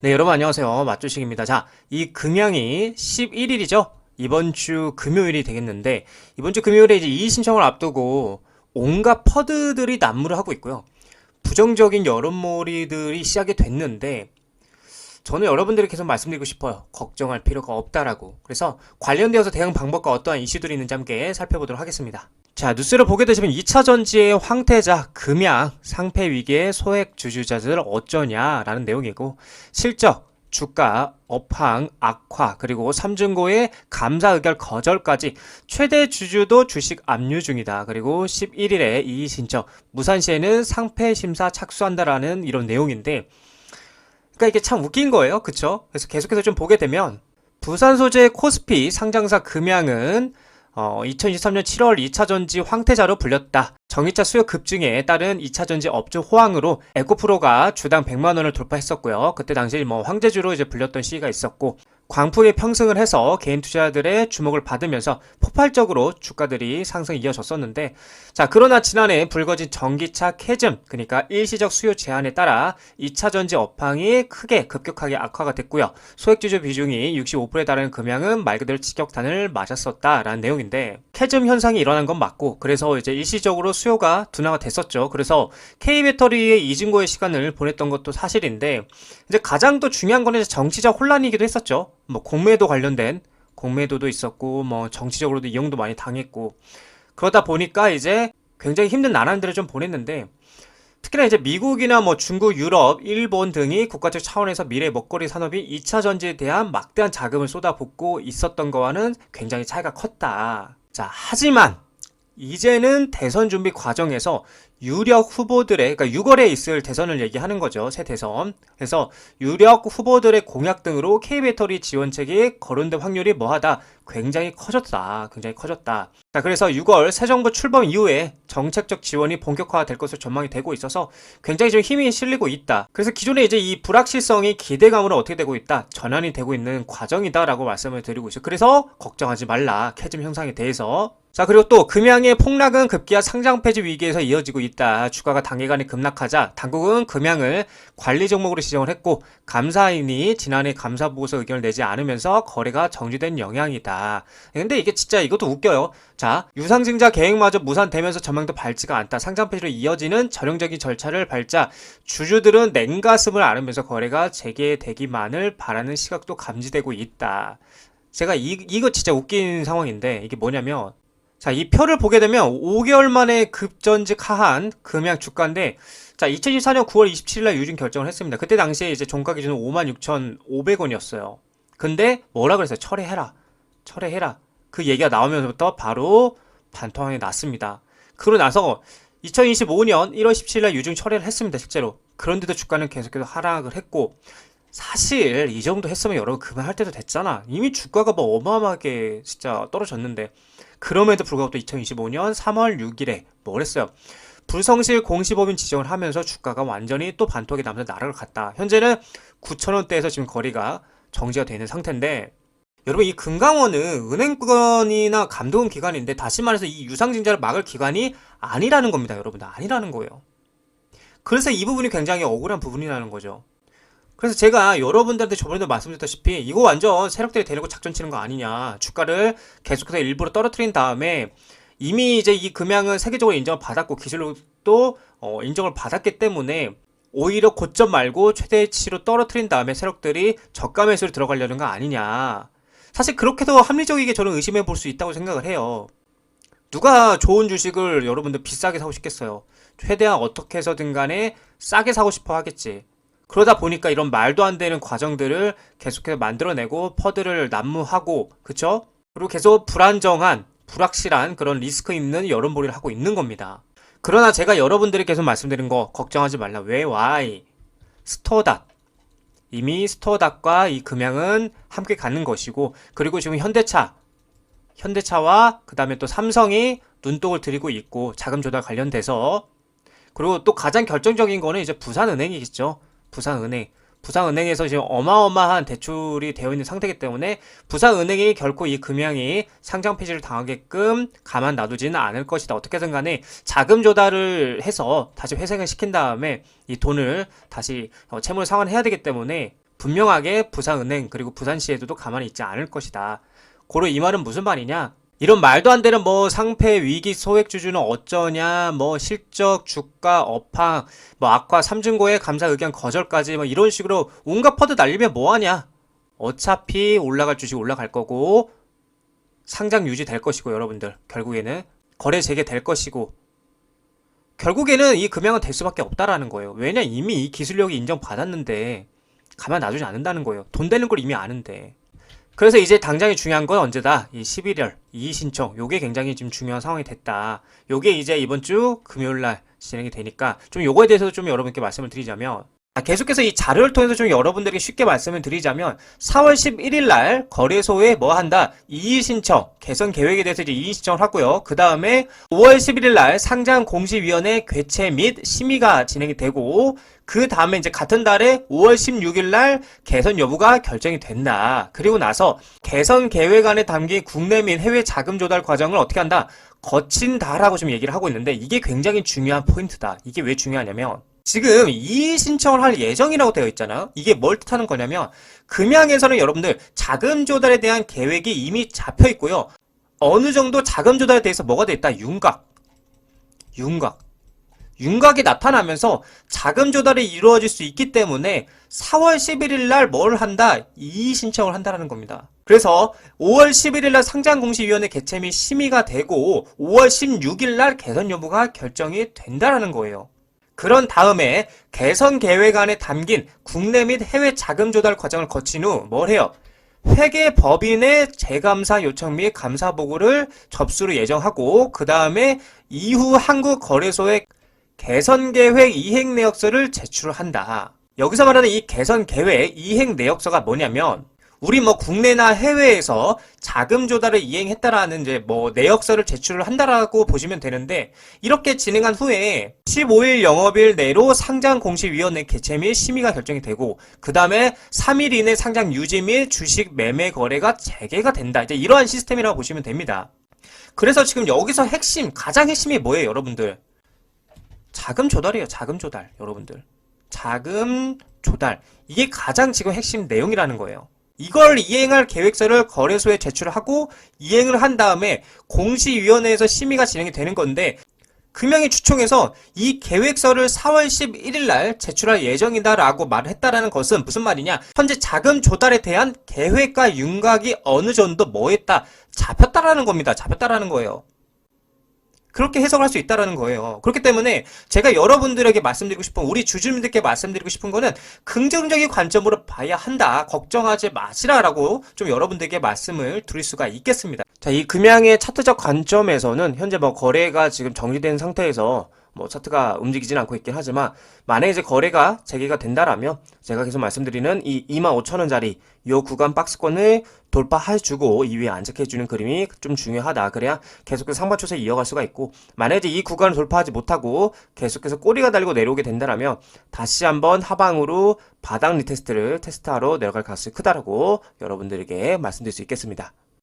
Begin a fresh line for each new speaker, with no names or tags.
네, 여러분 안녕하세요. 맛조식입니다. 자, 이 금양이 11일이죠? 이번 주 금요일이 되겠는데, 이번 주 금요일에 이제 이의 신청을 앞두고 온갖 퍼드들이 난무를 하고 있고요. 부정적인 여론몰이들이 시작이 됐는데, 저는 여러분들이 계속 말씀드리고 싶어요. 걱정할 필요가 없다라고. 그래서 관련되어서 대응 방법과 어떠한 이슈들이 있는지 함께 살펴보도록 하겠습니다. 자, 뉴스를 보게 되시면 2차 전지의 황태자, 금양, 상패 위기의 소액 주주자들 어쩌냐라는 내용이고, 실적, 주가, 업황, 악화, 그리고 삼중고의 감사 의결 거절까지 최대 주주도 주식 압류 중이다. 그리고 11일에 이의 신청, 무산시에는 상패 심사 착수한다라는 이런 내용인데, 그러니까 이게 참 웃긴 거예요. 그쵸? 그래서 계속해서 좀 보게 되면 부산 소재 코스피 상장사 금양은 2023년 7월 2차전지 황태자로 불렸다. 전기차 수요 급증에 따른 2차전지 업주 호황으로 에코프로가 주당 100만원을 돌파했었고요. 그때 당시 황제주로 이제 불렸던 시기가 있었고, 광풍이 평승을 해서 개인 투자자들의 주목을 받으면서 폭발적으로 주가들이 상승이 이어졌었는데, 자, 그러나 지난해 불거진 전기차 캐즘, 그러니까 일시적 수요 제한에 따라 2차전지 업황이 크게 급격하게 악화가 됐고요. 소액주주 비중이 65%에 달하는 금양은 말 그대로 직격탄을 맞았었다라는 내용인데, 캐즘 현상이 일어난 건 맞고, 그래서 이제 일시적으로 수요가 둔화가 됐었죠. 그래서 K배터리의 이진고의 시간을 보냈던 것도 사실인데, 이제 가장 또 중요한 거는 정치적 혼란이기도 했었죠. 공매도 관련된 공매도도 있었고, 정치적으로도 이용도 많이 당했고, 그러다 보니까 이제 굉장히 힘든 나날들을 좀 보냈는데, 특히나 이제 미국이나 중국, 유럽, 일본 등이 국가적 차원에서 미래 먹거리 산업이 2차 전지에 대한 막대한 자금을 쏟아붓고 있었던 거와는 굉장히 차이가 컸다. 자, 하지만 이제는 대선 준비 과정에서 유력 후보들의, 그러니까 6월에 있을 대선을 얘기하는 거죠. 새 대선. 그래서 유력 후보들의 공약 등으로 K배터리 지원책이 거론될 확률이 뭐하다? 굉장히 커졌다. 굉장히 커졌다. 자, 그래서 6월 새 정부 출범 이후에 정책적 지원이 본격화될 것으로 전망이 되고 있어서 굉장히 좀 힘이 실리고 있다. 그래서 기존에 이제 이 불확실성이 기대감으로 어떻게 되고 있다? 전환이 되고 있는 과정이다라고 말씀을 드리고 있어요. 그래서 걱정하지 말라. 캐즘 현상에 대해서. 자, 그리고 또 금양의 폭락은 급기야 상장 폐지 위기에서 이어지고 있다. 주가가 단기간에 급락하자 당국은 금양을 관리 종목으로 지정을 했고, 감사인이 지난해 감사보고서 의견을 내지 않으면서 거래가 정지된 영향이다. 근데 이게 진짜 이것도 웃겨요. 자, 유상증자 계획마저 무산되면서 전망도 밝지가 않다. 상장 폐지로 이어지는 전형적인 절차를 밟자 주주들은 냉가슴을 앓으면서 거래가 재개되기만을 바라는 시각도 감지되고 있다. 제가 이거 진짜 웃긴 상황인데, 이게 뭐냐면, 자, 이 표를 보게 되면 5개월 만에 급전직 하한 금양 주가인데, 자, 2024년 9월 27일날 유진 결정을 했습니다. 그때 당시에 이제 종가 기준은 56,500원이었어요. 근데 뭐라 그랬어요? 철회해라. 철회해라. 그 얘기가 나오면서부터 바로 반토막이 났습니다. 그러고 나서 2025년 1월 17일날 유증 철회를 했습니다. 실제로. 그런데도 주가는 계속해서 하락을 했고, 사실 이 정도 했으면 여러분 그만할 때도 됐잖아. 이미 주가가 어마어마하게 진짜 떨어졌는데, 그럼에도 불구하고 또 2025년 3월 6일에 뭘 했어요? 불성실 공시법인 지정을 하면서 주가가 완전히 또 반토막이 나면서 나락을 갔다. 현재는 9,000원대에서 지금 거리가 정지가 되는 상태인데, 여러분 이 금강원은 은행권이나 감독원 기관인데, 다시 말해서 이 유상증자를 막을 기관이 아니라는 겁니다. 여러분들 아니라는 거예요. 그래서 이 부분이 굉장히 억울한 부분이라는 거죠. 그래서 제가 여러분들한테 저번에도 말씀드렸다시피 이거 완전 세력들이 데리고 작전 치는 거 아니냐, 주가를 계속해서 일부러 떨어뜨린 다음에 이미 이제 이 금양은 세계적으로 인정을 받았고 기술력도 인정을 받았기 때문에 오히려 고점 말고 최대치로 떨어뜨린 다음에 세력들이 저가 매수를 들어가려는 거 아니냐. 사실 그렇게도 합리적이게 저는 의심해 볼 수 있다고 생각을 해요. 누가 좋은 주식을 여러분들 비싸게 사고 싶겠어요? 최대한 어떻게 해서든 간에 싸게 사고 싶어 하겠지. 그러다 보니까 이런 말도 안 되는 과정들을 계속해서 만들어내고 퍼드를 난무하고, 그쵸? 그리고 계속 불안정한, 불확실한 그런 리스크 있는 여론몰이를 하고 있는 겁니다. 그러나 제가 여러분들이 계속 말씀드린 거 걱정하지 말라. 왜? Why? 스토어닷. 이미 스토어닷과 이 금양은 함께 가는 것이고, 그리고 지금 현대차와 그 다음에 또 삼성이 눈독을 들이고 있고, 자금 조달 관련돼서. 그리고 또 가장 결정적인 거는 이제 부산은행이겠죠. 부산은행에서 지금 어마어마한 대출이 되어 있는 상태이기 때문에 부산은행이 결코 이 금양이 상장 폐지를 당하게끔 가만 놔두지는 않을 것이다. 어떻게든 간에 자금 조달을 해서 다시 회생을 시킨 다음에 이 돈을 다시 채무를 상환해야 되기 때문에 분명하게 부산은행 그리고 부산시에도 가만히 있지 않을 것이다. 고로 이 말은 무슨 말이냐? 이런 말도 안 되는 뭐 상패 위기 소액주주는 어쩌냐, 뭐 실적 주가 업황, 뭐 악화 삼중고의 감사 의견 거절까지 뭐 이런 식으로 온갖 퍼드 날리면 뭐하냐? 어차피 올라갈 주식 올라갈 거고 상장 유지될 것이고 여러분들 결국에는 거래 재개될 것이고 결국에는 이 금양은 될 수밖에 없다라는 거예요. 왜냐 이미 이 기술력이 인정받았는데 가만 놔두지 않는다는 거예요. 돈 되는 걸 이미 아는데. 그래서 이제 당장이 중요한 건 언제다? 이 11월 이의신청 요게 굉장히 지금 중요한 상황이 됐다. 요게 이제 이번 주 금요일날 진행이 되니까 좀 요거에 대해서도 좀 여러분께 말씀을 드리자면 계속해서 이 자료를 통해서 좀 여러분들에게 쉽게 말씀을 드리자면 4월 11일 날 거래소에 뭐 한다? 이의신청, 개선 계획에 대해서 이제 이의신청을 하고요. 그 다음에 5월 11일 날 상장공시위원회 개최 및 심의가 진행이 되고 그 다음에 이제 같은 달에 5월 16일 날 개선 여부가 결정이 된다. 그리고 나서 개선 계획 안에 담긴 국내 및 해외 자금 조달 과정을 어떻게 한다? 거친다라고 좀 얘기를 하고 있는데 이게 굉장히 중요한 포인트다. 이게 왜 중요하냐면 지금 이의 신청을 할 예정이라고 되어 있잖아요. 이게 뭘 뜻하는 거냐면 금양에서는 여러분들 자금 조달에 대한 계획이 이미 잡혀 있고요. 어느 정도 자금 조달에 대해서 뭐가 돼 있다? 윤곽이 나타나면서 자금 조달이 이루어질 수 있기 때문에 4월 11일 날 뭘 한다? 이의 신청을 한다는 겁니다. 그래서 5월 11일 날 상장공시위원회 개최 및 심의가 되고 5월 16일 날 개선 여부가 결정이 된다는 거예요. 그런 다음에 개선 계획 안에 담긴 국내 및 해외 자금 조달 과정을 거친 후 뭘 해요? 회계법인의 재감사 요청 및 감사 보고를 접수를 예정하고 그 다음에 이후 한국거래소에 개선 계획 이행 내역서를 제출한다. 여기서 말하는 이 개선 계획 이행 내역서가 뭐냐면 우리 뭐 국내나 해외에서 자금 조달을 이행했다라는 이제 뭐 내역서를 제출을 한다라고 보시면 되는데 이렇게 진행한 후에 15일 영업일 내로 상장공시위원회 개최 및 심의가 결정이 되고 그 다음에 3일 이내 상장 유지 및 주식 매매 거래가 재개가 된다. 이제 이러한 시스템이라고 보시면 됩니다. 그래서 지금 여기서 가장 핵심이 뭐예요, 여러분들? 자금 조달이에요, 자금 조달, 여러분들. 자금 조달. 이게 가장 지금 핵심 내용이라는 거예요. 이걸 이행할 계획서를 거래소에 제출을 하고 이행을 한 다음에 공시위원회에서 심의가 진행이 되는 건데 금양이 주총에서 이 계획서를 4월 11일 날 제출할 예정이다 라고 말을 했다라는 것은 무슨 말이냐? 현재 자금 조달에 대한 계획과 윤곽이 어느 정도 뭐 했다? 잡혔다라는 겁니다. 잡혔다라는 거예요. 그렇게 해석할 수 있다라는 거예요. 그렇기 때문에 제가 여러분들에게 말씀드리고 싶은 우리 주주님들께 말씀드리고 싶은 거는 긍정적인 관점으로 봐야 한다. 걱정하지 마시라라고 좀 여러분들에게 말씀을 드릴 수가 있겠습니다. 자, 이 금양의 차트적 관점에서는 현재 뭐 거래가 지금 정지된 상태에서 뭐 차트가 움직이진 않고 있긴 하지만 만약에 이제 거래가 재개가 된다라면 제가 계속 말씀드리는 이 25,000원짜리 요 구간 박스권을 돌파해주고 이 위에 안착해주는 그림이 좀 중요하다. 그래야 계속해서 상반 추세 이어갈 수가 있고 만약에 이 구간을 돌파하지 못하고 계속해서 꼬리가 달리고 내려오게 된다라면 다시 한번 하방으로 바닥 리테스트를 테스트하러 내려갈 가능성이 크다라고 여러분들에게 말씀드릴 수 있겠습니다.